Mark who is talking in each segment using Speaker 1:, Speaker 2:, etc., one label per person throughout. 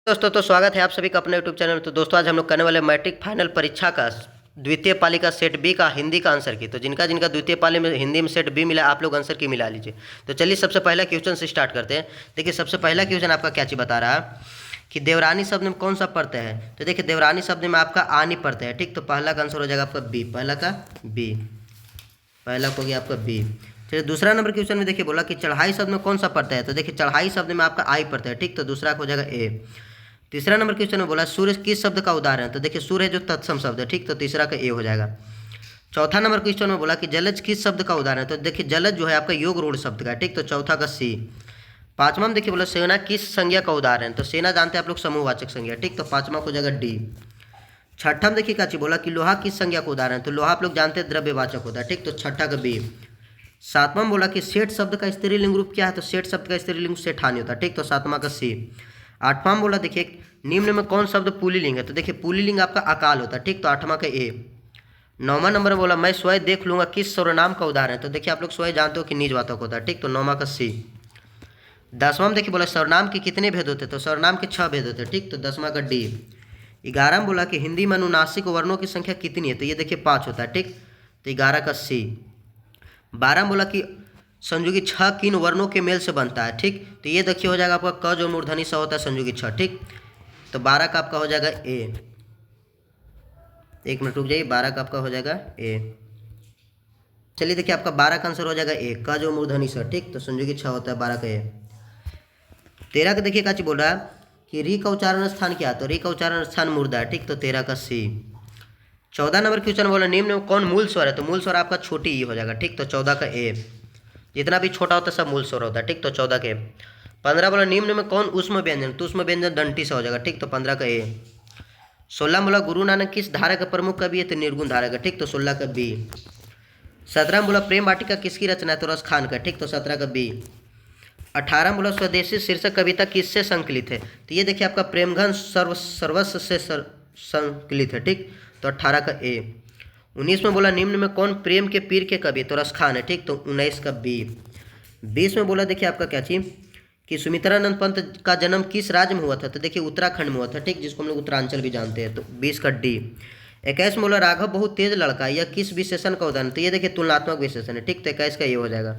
Speaker 1: दोस्तों तो स्वागत है आप सभी का अपने यूट्यूब चैनल में। तो दोस्तों आज हम लोग करने वाले मैट्रिक फाइनल परीक्षा का द्वितीय पाली का सेट बी का हिंदी का आंसर की। तो जिनका जिनका द्वितीय पाली में हिंदी में सेट बी मिला आप लोग आंसर की मिला लीजिए। तो चलिए सबसे पहला क्वेश्चन से स्टार्ट करते हैं। देखिए सबसे पहला क्वेश्चन आपका क्या चीज़ बता रहा है कि देवरानी शब्द में कौन सा प्रत्यय है। तो देखिए देवरानी शब्द में आपका आनी प्रत्यय है, ठीक। तो पहला का आंसर हो जाएगा आपका बी, पहला का बी, पहला को गया आपका बी। चलिए दूसरा नंबर क्वेश्चन में देखिए बोला कि चढ़ाई शब्द में कौन सा प्रत्यय है। तो देखिए चढ़ाई शब्द में आपका आई प्रत्यय है, ठीक। तो दूसरा को हो जाएगा ए। तीसरा नंबर क्वेश्चन में बोला सूर्य किस शब्द का उदाहरण है। तो देखिए सूर्य है जो तत्सम शब्द है, ठीक। तो तीसरा का ए हो जाएगा। चौथा नंबर क्वेश्चन में बोला कि जलज किस शब्द का उदाहरण है। तो देखिए जलज जो है आपका योग रूढ़ शब्द का है, ठीक। तो चौथा का सी। पांचवा में देखिए बोला सेना किस संज्ञा का उदाहरण है। तो सेना जानते हैं आप लोग समूहवाचक संज्ञा, ठीक। तो पांचवा को जाएगा डी। छठा में देखिए क्या चीज बोला कि लोहा किस संज्ञा का उदाहरण है। तो लोहा आप लोग जानते हैं द्रव्यवाचक होता है, ठीक। तो छठा का बी। सातवां में बोला कि सेठ शब्द का स्त्रीलिंग रूप क्या है। तो सेठ शब्द का स्त्रीलिंग सेठानी होता है, ठीक। तो सातवां का सी। आठवां में बोला देखिए निम्न में कौन शब्द पुल्लिंग है। तो देखिए पुल्लिंग आपका अकाल होता है, ठीक। तो आठवां का ए। नौवां नंबर में बोला मैं स्वयं देख लूंगा किस सर्वनाम का उदाहरण है। तो देखिए आप लोग स्वयं जानते हो कि निजवाचक होता है, ठीक। तो नौवां का सी। दसवां में देखिए बोला सर्वनाम के कितने भेद होते हैं। तो सर्वनाम के 6 भेद होते हैं, ठीक। तो दसवां का डी। 11 में बोला कि हिंदी में अनुनासिक वर्णों की संख्या कितनी है। तो ये देखिए 5 होता है, ठीक। तो 11 का सी। 12 में बोला कि संयुगी 6 किन वर्णों के मेल से बनता है, ठीक। तो ये देखिए हो जाएगा आपका क जो मूर्धनी स होता है संयुगी 6, ठीक। तो 12 का आपका हो जाएगा ए। एक मिनट रुक जाइए, 12 का आपका हो जाएगा ए। चलिए देखिए आपका 12 का आंसर हो जाएगा ए, का जो मूर्धनी स, ठीक। तो संयुगी 6 होता है, 12 का ए। 13 का देखिए क्या चीज बोल रहा है कि री का उच्चारण स्थान क्या है। तो री का उच्चारण स्थान मूर्धा है, ठीक। तो 13 का सी। 14 नंबर क्वेश्चन बोला निम्न में कौन मूल स्वर है। तो मूल स्वर आपका छोटी ई हो जाएगा, ठीक। तो 14 का ए। जितना भी छोटा होता है सब मूल स्वर होता है, ठीक। तो 14 के। 15 बोला निम्न में कौन उष्म व्यंजन। तो उष्म व्यंजन दंटी से हो जाएगा, ठीक। तो 15 का ए। 16 बोला गुरु नानक किस धारा का प्रमुख कवि है। तो निर्गुण धारा का, ठीक। तो 16 का बी। 17 बोला प्रेम वाटिका किसकी रचना है। तो रस खान का, ठीक। तो 17 का बी। 18 बोला स्वदेशी शीर्षक कविता किससे संकलित है। तो ये देखिए आपका प्रेमघन सर्वस्व से संकलित है, ठीक। तो 18 का ए। 19 में बोला निम्न में कौन प्रेम के पीर के कवि। तो रस खान है, ठीक। तो 19 का बी। 20 में बोला देखिए आपका क्या चीज कि सुमित्रानंद पंत का जन्म किस राज्य में हुआ था। तो देखिए उत्तराखंड में हुआ था, ठीक। जिसको हम लोग उत्तरांचल भी जानते हैं। तो 20 का डी। 21 में बोला राघव बहुत तेज लड़का है, यह किस विशेषण का उदाहरण। तो ये देखिए तुलनात्मक विशेषण है, ठीक। तो 21 का ये हो जाएगा।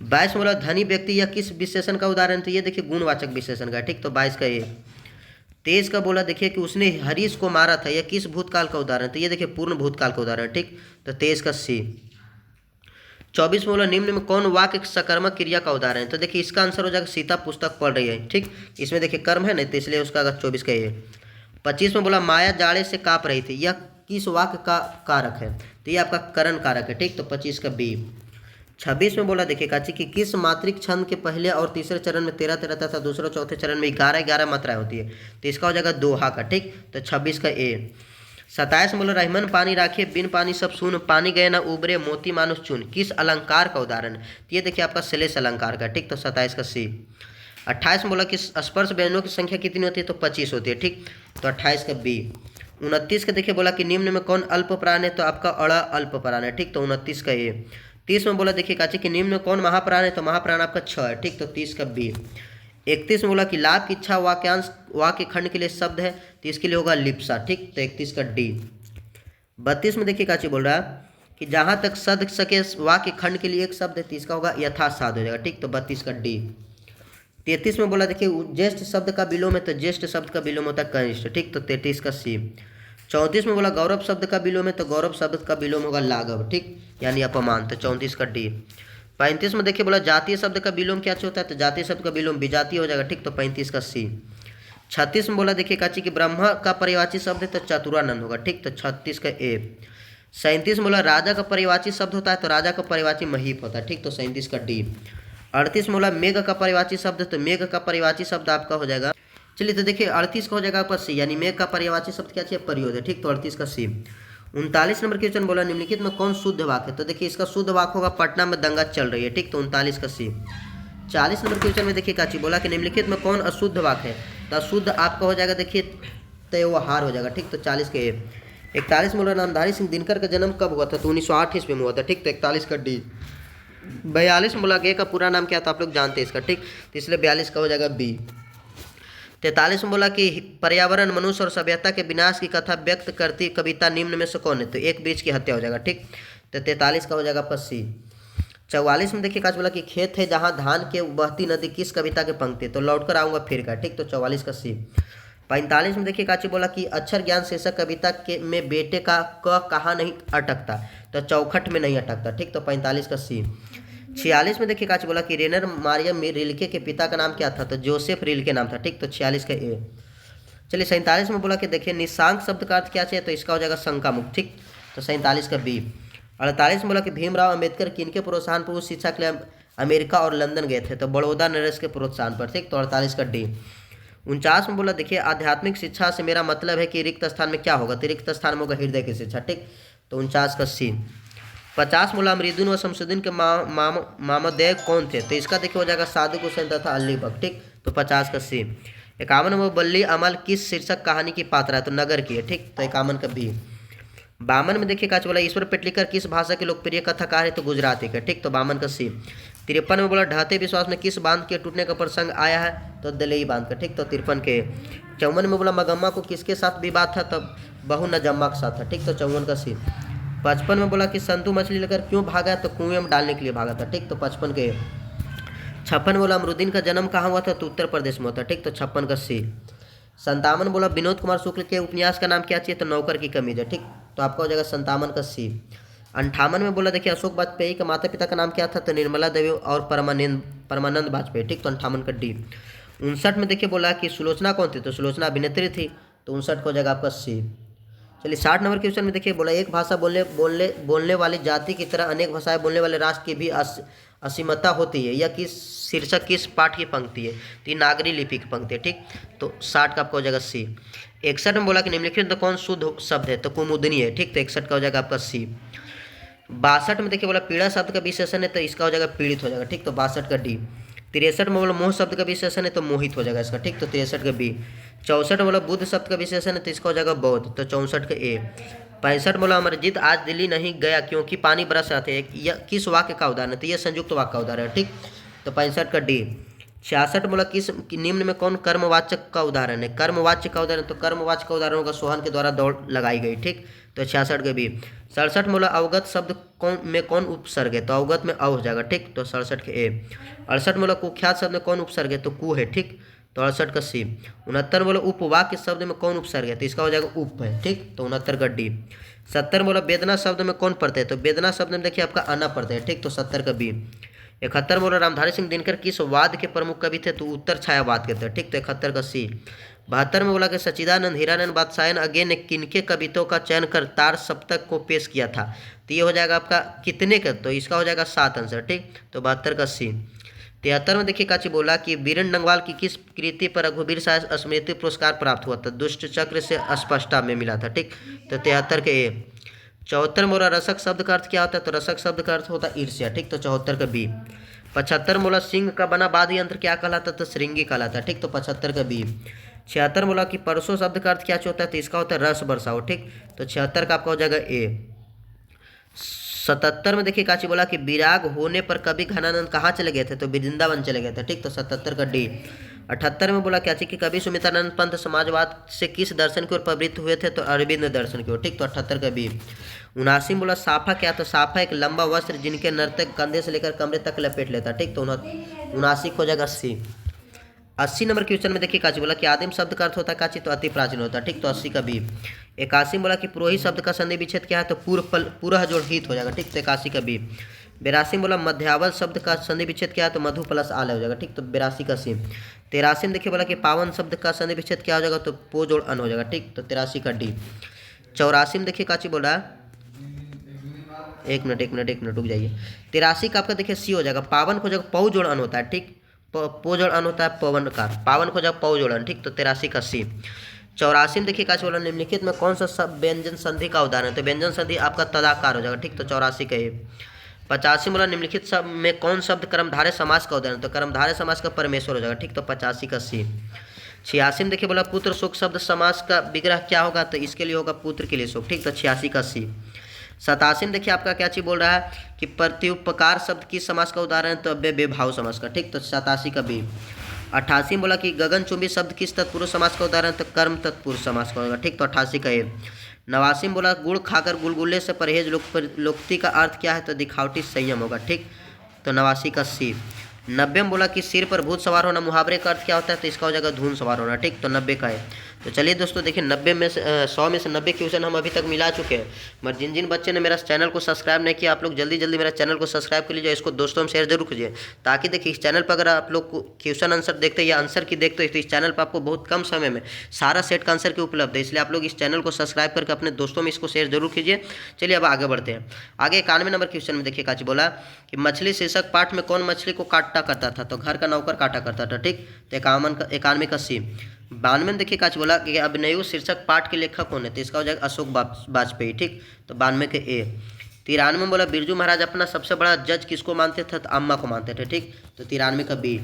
Speaker 1: 22 में बोला धनी व्यक्ति यह किस विशेषण का उदाहरण। तो ये देखिए गुणवाचक विशेषण का, ठीक। तो 22 का ये। 23 का बोला देखिए कि उसने हरीश को मारा था, यह किस भूतकाल का उदाहरण। तो ये देखिए पूर्ण भूतकाल का उदाहरण, ठीक। तो 23 का सी। 24 में बोला निम्न में कौन वाक्य सकर्मक क्रिया का उदाहरण है। तो देखिए इसका आंसर हो जाएगा सीता पुस्तक पढ़ रही है, ठीक। इसमें देखिए कर्म है नहीं, तो इसलिए उसका 24 का ये। 25 में बोला माया जाड़े से काँप रही थी, यह किस वाक्य का कारक है। तो ये आपका करण कारक है, ठीक। तो 25 का बी। 26 में बोला देखिए काची कि किस मात्रिक छंद के पहले और तीसरे चरण में 13 तथा दूसरे चौथे चरण में 11 मात्राएं होती है। तो इसका हो जाएगा दोहा का, ठीक। तो 26 का ए। 27 में बोला रहमन पानी राखे बिन पानी सब सुन, पानी गए ना उबरे मोती मानुष चुन, किस अलंकार का उदाहरण। तो ये देखिए आपका श्लेष अलंकार का, ठीक। तो 27 का सी। 28 में बोला कि स्पर्श व्यंजनों की संख्या कितनी होती है। तो 25 होती है, ठीक। तो 28 का बी। 29 का देखिए बोला कि निम्न में कौन अल्प प्राण है। तो आपका अड़ अल्प प्राण है, ठीक। तो 29 का ए। 30 में बोला देखिए काची कि निम्न में कौन महाप्राण है। तो महाप्राण आपका 6 है, ठीक। तो 30 का बी। 31 में बोला कि लाभ की इच्छा वाक्यांश वाक्य खंड के लिए शब्द है, तो इसके लिए होगा लिप्सा, ठीक। तो 31 का डी। 32 में देखिए काची बोल रहा है कि जहाँ तक सद सके वाक्य खंड के लिए एक शब्द है, तो इसका होगा यथासाध हो जाएगा, ठीक। तो 32 का डी। 33 में बोला देखिए ज्येष्ठ शब्द का विलोम है। तो ज्येष्ठ शब्द का विलोम होता है कनिष्ठ, ठीक। तो 33 का सी। 34 में बोला गौरव शब्द का विलोम है। तो गौरव शब्द का विलोम होगा लाघव, ठीक, यानी अपमान। तो 34 का डी। 35 में देखिए बोला जातीय शब्द का विलोम क्या होता है। तो जातीय शब्द का विलोम विजातीय हो जाएगा, ठीक। तो 35 का सी। 36 में बोला देखिए काची कि ब्रह्मा का पर्यायवाची शब्द है। तो चतुरानंद होगा, ठीक। तो 36 का ए। 37 में बोला राजा का पर्यायवाची शब्द होता है। तो राजा का पर्यायवाची महीप होता है, ठीक। तो 37 का डी। 38 में बोला मेघ का पर्यायवाची शब्द। तो मेघ का पर्यायवाची शब्द आपका हो जाएगा, चलिए तो देखिए 38 का हो जाएगा आपका सी, यानी मेघ का पर्यायवाची शब्द क्या चाहिए, परियोज है, ठीक। तो 38 का सी। 39 नंबर क्वेश्चन बोला निम्नलिखित में कौन शुद्ध वाक्य है। तो देखिए इसका शुद्ध वाक्य होगा पटना में दंगा चल रही है, ठीक। तो 39 का सी। 40 नंबर क्वेश्चन में देखिए काची बोला कि निम्नलिखित में कौन अशुद्ध वाक्य है। तो अशुद्ध आपका हो जाएगा देखिए त्योहार हो जाएगा, ठीक। तो 40 के ए। 41 में बोला नामधारी सिंह दिनकर का जन्म कब हुआ था। तो 1908 ईस्वी में हुआ था, ठीक। तो 41 का डी। 42 में बोला गे का पूरा नाम क्या था, आप लोग जानते हैं इसका, ठीक। तो इसलिए 42 का हो जाएगा बी। 43 में बोला कि पर्यावरण, मनुष्य और सभ्यता के विनाश की कथा व्यक्त करती कविता निम्न में से कौन है? तो एक वृक्ष की हत्या हो जाएगा। ठीक, तो 43 का हो जाएगा आपका सी। 44 में देखिए काज बोला कि खेत है जहाँ धान के बहती नदी किस कविता के पंक्ति है? तो लौट कर आऊँगा फिर का। ठीक, तो 44 का सी। 45 में देखिए काची बोला कि अक्षर ज्ञान शीर्षक कविता के में बेटे का क कहाँ नहीं अटकता? तो चौखट में नहीं अटकता। ठीक, तो 45 का सी। 46 में देखिए काची बोला कि रेनर मारियम रिल्के के पिता का नाम क्या था? तो जोसेफ रिल्के नाम था। ठीक, तो 46 का ए। चलिए 47 में बोला कि देखिए निशांक शब्द का अर्थ क्या चाहिए? तो इसका हो जाएगा शंका मुक्त। ठीक, तो 47 का बी। 48 में बोला कि भीमराव अंबेडकर किनके प्रोत्साहन पर उच्च शिक्षा के लिए अमेरिका और लंदन गए थे? तो बड़ौदा नरेश के प्रोत्साहन पर। ठीक, तो 48 का डी। 49 में बोला देखिए आध्यात्मिक शिक्षा से मेरा मतलब है कि रिक्त स्थान में क्या होगा? तो रिक्त स्थान में होगा हृदय की शिक्षा। ठीक, तो 49 का सी। 50 बोला अमरीदुन व शमसुद्दीन के मामोदय कौन थे? तो इसका देखिए हो जाएगा सादिक हुसैन तथा अली बख्श। ठीक, तो 50 का सी। 51 में बल्ली अमल किस शीर्षक कहानी की पात्र है? तो नगर की है। ठीक, तो 51 का बी। 52 में देखिए काच बोला ईश्वर पेटलीकर किस भाषा के लोकप्रिय कथाकार है? तो गुजराती का। ठीक, तो 52 का सी। 53 में बोला ढहते विश्वास में किस बांध के टूटने का प्रसंग आया है? तो दलई बांध का। ठीक, तो 53 के। 54 में बोला मगम्मा को किसके साथ विवाद था? तब बहु नजम्मा के साथ था। ठीक, तो 54 का सी। 55 में बोला कि संतू मछली लेकर क्यों भागा? तो कुएं में डालने के लिए भागा था। ठीक, तो 55 के। 56 में बोला अमरुद्दीन का जन्म कहाँ हुआ था? तो उत्तर प्रदेश में होता। ठीक, तो 56 का सी। 57 बोला विनोद कुमार शुक्ल के उपन्यास का नाम क्या चाहिए? तो नौकर की कमीज है। ठीक, तो आपका हो जाएगा 57 का सी। 58 में बोला देखिए अशोक वाजपेयी के माता पिता का नाम क्या था? तो निर्मला देवी और परमानंद वाजपेयी। ठीक, तो 58 का डी। 59 में देखिए बोला कि सुलोचना कौन थी? तो सुलोचना अभिनेत्री थी। तो 59 का हो जाएगा आपका सी। चलिए 60 नंबर क्वेश्चन में देखिए बोला एक भाषा बोलने वाली जाति की तरह अनेक भाषाएं बोलने वाले राष्ट्र की भी असीमता होती है। यह किस शीर्षक किस पाठ की पंक्ति है? तो ये नागरी लिपि की पंक्ति है। ठीक, तो 60 का आपका हो जाएगा सी। 61 में बोला कि निम्नलिखित तो कौन शुद्ध शब्द है? तो कुमुदनी है। ठीक, तो 61 का हो जाएगा आपका सी। 62 में देखिए बोला पीड़ा शब्द का विशेषण है। तो इसका हो जाएगा पीड़ित हो जाएगा। ठीक, तो 62 का डी। 63 में बोला मोह शब्द का विशेषण है। तो मोहित हो जाएगा इसका। ठीक, तो 63 का बी। 64 में बोला बुद्ध शब्द का विशेषण है। तो इसका हो जाएगा बौद्ध। तो 64 का ए। 65 बोला अमरजीत आज दिल्ली नहीं गया क्योंकि पानी बरस रहा था। यह किस वाक्य का उदाहरण है? तो यह संयुक्त वाक्य का उदाहरण है। ठीक, तो 65 का डी। 66 बोला किस निम्न में कौन कर्मवाचक का उदाहरण है? कर्मवाच्य का उदाहरण। तो कर्मवाच्य का उदाहरण होगा सोहन के द्वारा दौड़ लगाई गई। ठीक, तो 66 का बी। 67 बोला अवगत शब्द कौन उपसर्ग है? तो अवगत में अव हो जाएगा। ठीक, तो 67 के ए। 68 बोला कुख्यात शब्द में कौन उपसर्ग है? तो कु है। ठीक, तो 68 का सी। 69 बोला उपवाक्य शब्द में कौन उपसर्ग है? तो इसका हो जाएगा उप है। ठीक, तो 69 का डी। 70 बोला वेदना शब्द में कौन पढ़ते हैं? तो वेदना शब्द में देखिए आपका आना पढ़ते हैं। ठीक, तो 70 का बी। 71 बोला रामधारी सिंह दिनकर किस वाद के प्रमुख कवि थे? तो उत्तर छायावाद के थे। ठीक, तो 71 का सी। 72 में बोला कि सच्चिदानंद हीरानंद बादशायन अगे ने किनके कविताओं का चयन कर तार सप्तक को पेश किया था? तो ये हो जाएगा आपका कितने का? तो इसका हो जाएगा 7 आंसर। ठीक, तो 72 का सी। 73 में देखिए काची बोला कि बीरन डंगवाल की किस कृति पर रघुवीर साहब स्मृति पुरस्कार प्राप्त हुआ था? दुष्ट चक्र से अस्पष्टता में मिला था। ठीक, तो 73 के ए। 74 में बोला रसक शब्द का अर्थ क्या होता है? तो रसक शब्द का अर्थ होता है ईर्ष्या। ठीक, तो 74 का बी। 75 बोला सिंह का बना वाद्य यंत्र क्या कहलाता? तो श्रृंगी कहलाता। ठीक, तो 75 का बी। 76 बोला कि परसों शब्द का अर्थ क्या होता है? तो इसका होता है रस बरसाओ। ठीक, तो 76 का आपका हो जाएगा ए। 77 में देखिए काची बोला कि विराग होने पर कवि घनानंद कहाँ चले गए थे? तो वृंदावन चले गए थे। ठीक, तो 77 का डी। 78 में बोला क्या चाहिए कि कवि सुमित्रानंद पंत समाजवाद से किस दर्शन की ओर प्रवृत्त हुए थे? तो अरविंद दर्शन की ओर। ठीक, तो 78 का बी। 79 में बोला साफा क्या? तो साफा एक लंबा वस्त्र जिनके नर्तक कंधे से लेकर कमरे तक लपेट लेता। ठीक, तो 79 हो जाएगा सी। 80 नंबर क्वेश्चन में देखिए काची बोला कि आदिम शब्द का अर्थ होता है काची? तो अति प्राचीन होता है। ठीक, तो 80 का बी। 81 बोला कि पुरोहित शब्द का संधि विच्छेद क्या है? तो पूर्व जोड़ हित हो जाएगा। ठीक, तो 81 का बी। 82 बोला मध्यावल शब्द का संधि विच्छेद क्या है? तो मधु प्लस आल हो जाएगा। ठीक, तो 82 का सी। 83 में देखिए बोला कि पावन शब्द का संधि विच्छेद क्या हो जाएगा? तो पो जोड़ अन हो जाएगा। ठीक, तो 83 का डी। 84 में देखिए काची बोला एक मिनट रुक जाइए। 83 का आपका देखिए सी हो जाएगा। पावन को जगह पौ जोड़ अन होता है। ठीक, पो जोड़ अन होता है पवन का। पावन को जगह पौ जोड़ अन। ठीक, तो 83 का सी। 84 में देखिए काची बोला निम्नलिखित में कौन सा सब व्यंजन संधि का उदाहरण है? तो व्यंजन संधि आपका तदाकार हो जाएगा। ठीक, तो 84 का ए। 85 बोला निम्नलिखित सब में कौन शब्द कर्मधारय समास का उदाहरण? तो कर्मधारय समास का परमेश्वर हो जाएगा। ठीक, तो 85 का सी। 86 में देखिए बोला पुत्र शोक शब्द समास का विग्रह क्या होगा? तो इसके लिए होगा पुत्र के लिए शोक। ठीक, तो 86 का सी। 87 में देखिए आपका क्या चीज बोल रहा है कि प्रत्युपकार शब्द किस समास का उदाहरण है? तो अव्यय भाव समास का। ठीक, तो 87 का बी। 88 में बोला कि गगनचुंबी शब्द किस तत्पुरुष समास का उदाहरण, तो कर्म तत्पुरुष समास का होगा, ठीक। तो 88 का ये। 89 में बोला गुड़ खाकर गुलगुले से परहेज, लोकोक्ति का अर्थ क्या है, तो दिखावटी संयम होगा, ठीक। तो 89 का सी। 90 में बोला कि सिर पर भूत सवार होना, मुहावरे का अर्थ क्या होता है, तो इसका हो जाएगा धूम सवार होना, ठीक। तो 90 का है। तो चलिए दोस्तों देखिए 90 में से 100 में से 90 क्वेश्चन हम अभी तक मिला चुके हैं। मगर जिन जिन बच्चे ने मेरा चैनल को सब्सक्राइब नहीं किया, आप लोग जल्दी जल्दी मेरा चैनल को सब्सक्राइब कर लीजिए, इसको दोस्तों में शेयर जरूर कीजिए, ताकि देखिए इस चैनल पर अगर आप लोग क्वेश्चन आंसर देखते हैं या आंसर की देखते हैं, तो इस चैनल पर आपको बहुत कम समय में सारा सेट का आंसर की उपलब्ध है। इसलिए आप लोग इस चैनल को सब्सक्राइब करके अपने दोस्तों में इसको शेयर जरूर कीजिए। चलिए अब आगे बढ़ते हैं। आगे 91 नंबर क्वेश्चन में देखिए काची बोला कि मछली शीर्षक पाठ में कौन मछली को काटा करता था, तो घर का नौकर काटा करता था, ठीक। तो 91 का सी। 92 में देखिए काच बोला कि अभिनयु शीर्षक पाठ के लेखक कौन है, तो इसका हो जाएगा अशोक वाजपेयी, ठीक। तो 92 के ए। 93 में बोला बिरजू महाराज अपना सबसे बड़ा जज किसको मानते थे, तो अम्मा को मानते थे, ठीक। तो 93 का बी।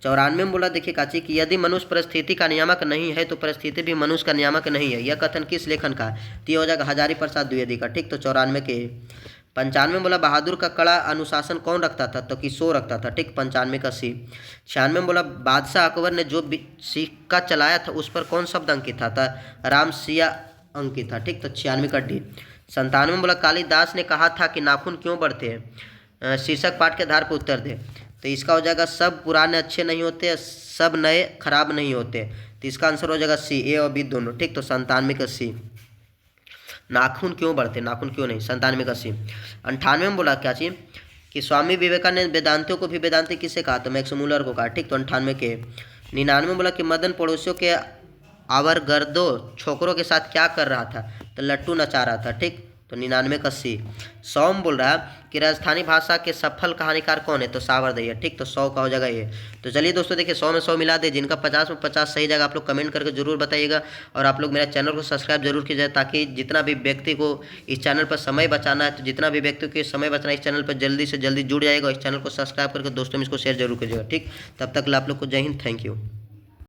Speaker 1: 94 में बोला देखिए काची कि यदि मनुष्य परिस्थिति का नियामक नहीं है तो परिस्थिति भी मनुष्य का नियामक नहीं है, यह कथन किस लेखन का है, तो ये हो जाएगा हजारी प्रसाद द्विवेदी का, ठीक। तो 94 के। 95 में बोला बहादुर का कड़ा अनुशासन कौन रखता था, तो किशोर रखता था, ठीक। 95 का सी। 96 में बोला बादशाह अकबर ने जो सिक्का चलाया था उस पर कौन शब्द अंकित था, राम सिया अंकित था, ठीक। तो 96 का डी। 97 में बोला कालिदास ने कहा था कि नाखून क्यों बढ़ते हैं, शीर्षक पाठ के आधार पर उत्तर दे, तो इसका हो जाएगा सब पुराने अच्छे नहीं होते, सब नए खराब नहीं होते, तो इसका आंसर हो जाएगा सी, ए और बी दोनों, ठीक। तो 97 का सी। नाखून क्यों बढ़ते, नाखून क्यों नहीं, 97 का सी। 98 में बोला क्या चीज कि स्वामी विवेकानंद वेदांतियों को भी वेदांति किसे कहा, तो मैक्स मूलर को कहा, ठीक। तो 98 के। 99 में बोला कि मदन पड़ोसियों के आवर-गर्दों छोकरों के साथ क्या कर रहा था, तो लट्टू नचा रहा था, ठीक। तो 99 का सी। 100 में बोल रहा है कि राजस्थानी भाषा के सफल कहानीकार कौन है, तो सावरदैया, ठीक। तो 100 का हो जाएगा ये। तो चलिए दोस्तों देखिए 100 में 100 मिला दे, जिनका 50 में 50 सही जाएगा आप लोग कमेंट करके जरूर बताइएगा, और आप लोग मेरा चैनल को सब्सक्राइब जरूर कीजिए, ताकि जितना भी व्यक्ति को इस चैनल पर समय बचाना है, तो जितना भी व्यक्ति को समय बचाना है इस चैनल पर जल्दी से जल्दी जुड़ जाएगा, इस चैनल को सब्सक्राइब करके दोस्तों में इसको शेयर जरूर कीजिएगा, ठीक। तब तक आप लोग को जय हिंद, थैंक यू।